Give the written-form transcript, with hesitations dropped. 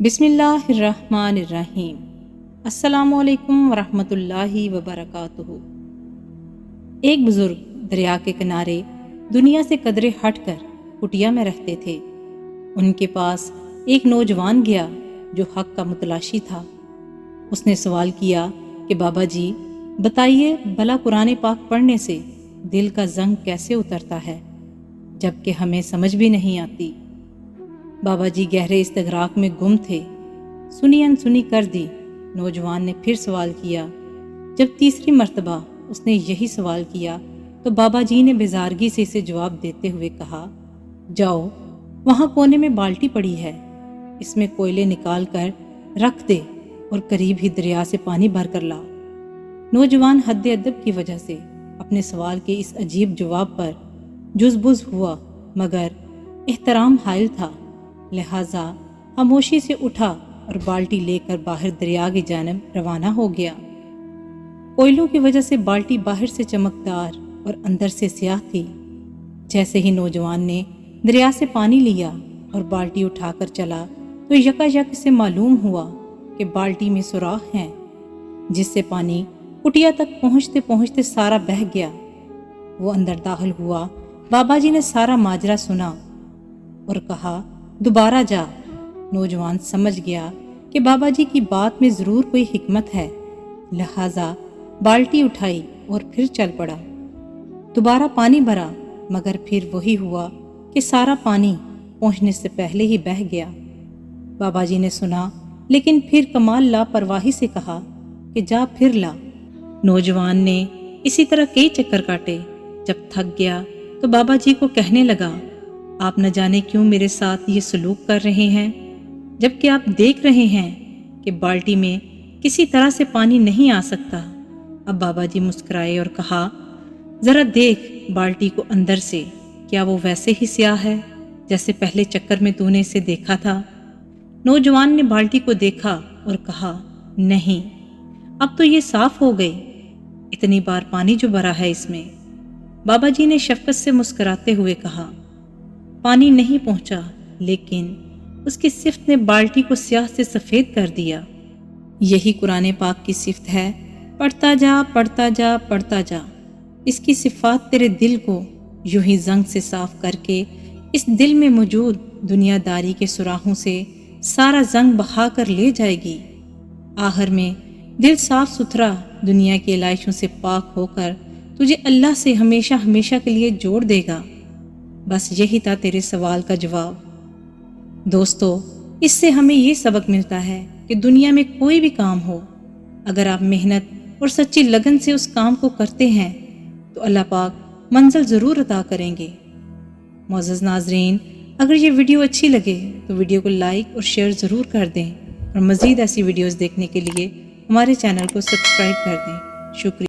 बिस्मिल्लाहिर्रहमानिर्रहीम। अस्सलामुअलैकुम वरहमतुल्लाहि वबरकातुहू। एक बुजुर्ग दरिया के किनारे दुनिया से कदरे हटकर कुटिया में रहते थे। उनके पास एक नौजवान गया जो हक का मुतलाशी था। उसने सवाल किया कि बाबा जी बताइए, भला कुरान पाक पढ़ने से दिल का जंग कैसे उतरता है, जबकि हमें समझ भी नहीं आती। बाबा जी गहरे इस्तगराक में गुम थे। सुनी अनसुनी कर दी। नौजवान ने फिर सवाल किया। जब तीसरी मर्तबा उसने यही सवाल किया तो बाबा जी ने बेजारगी से इसे जवाब देते हुए कहा, जाओ, वहाँ कोने में बाल्टी पड़ी है, इसमें कोयले निकाल कर रख दे और करीब ही दरिया से पानी भर कर ला। नौजवान हद अदब की वजह से अपने सवाल के इस अजीब जवाब पर जुज़बुज़ हुआ, मगर एहतराम हायल था, लिहाजा खामोशी से उठा और बाल्टी लेकर बाहर दरिया की जानब रवाना हो गया। कोयलों की वजह से बाल्टी बाहर से चमकदार और अंदर से स्याह थी। जैसे ही नौजवान ने दरिया से पानी लिया और बाल्टी उठाकर चला तो यकायक से मालूम हुआ कि बाल्टी में सुराख हैं, जिससे पानी कुटिया तक पहुँचते पहुँचते सारा बह गया। वो अंदर दाखिल हुआ। बाबा जी ने सारा माजरा सुना और कहा, दोबारा जा। नौजवान समझ गया कि बाबा जी की बात में ज़रूर कोई हिकमत है, लिहाजा बाल्टी उठाई और फिर चल पड़ा। दोबारा पानी भरा, मगर फिर वही हुआ कि सारा पानी पहुंचने से पहले ही बह गया। बाबा जी ने सुना, लेकिन फिर कमाल लापरवाही से कहा कि जा फिर ला। नौजवान ने इसी तरह कई चक्कर काटे। जब थक गया तो बाबा जी को कहने लगा, आप न जाने क्यों मेरे साथ ये सलूक कर रहे हैं, जबकि आप देख रहे हैं कि बाल्टी में किसी तरह से पानी नहीं आ सकता। अब बाबा जी मुस्कुराए और कहा, जरा देख बाल्टी को अंदर से, क्या वो वैसे ही स्याह है जैसे पहले चक्कर में तूने इसे देखा था? नौजवान ने बाल्टी को देखा और कहा, नहीं, अब तो ये साफ हो गई, इतनी बार पानी जो भरा है इसमें। बाबा जी ने शफकत से मुस्कुराते हुए कहा, पानी नहीं पहुंचा, लेकिन उसकी सिफ्त ने बाल्टी को स्याह से सफ़ेद कर दिया। यही कुरान पाक की सिफ्त है, पढ़ता जा पढ़ता जा पढ़ता जा। इसकी सिफात तेरे दिल को यूं ही जंग से साफ करके इस दिल में मौजूद दुनियादारी के सुराहों से सारा जंग बहा कर ले जाएगी। आखिर में दिल साफ सुथरा दुनिया की एलाइशों से पाक होकर तुझे अल्लाह से हमेशा हमेशा के लिए जोड़ देगा। बस यही था तेरे सवाल का जवाब। दोस्तों, इससे हमें ये सबक मिलता है कि दुनिया में कोई भी काम हो, अगर आप मेहनत और सच्ची लगन से उस काम को करते हैं तो अल्लाह पाक मंजिल ज़रूर अता करेंगे। मोअज़्ज़ज़ नाज़रीन, अगर ये वीडियो अच्छी लगे तो वीडियो को लाइक और शेयर ज़रूर कर दें और मज़ीद ऐसी वीडियोज़ देखने के लिए हमारे चैनल को सब्सक्राइब कर दें। शुक्रिया।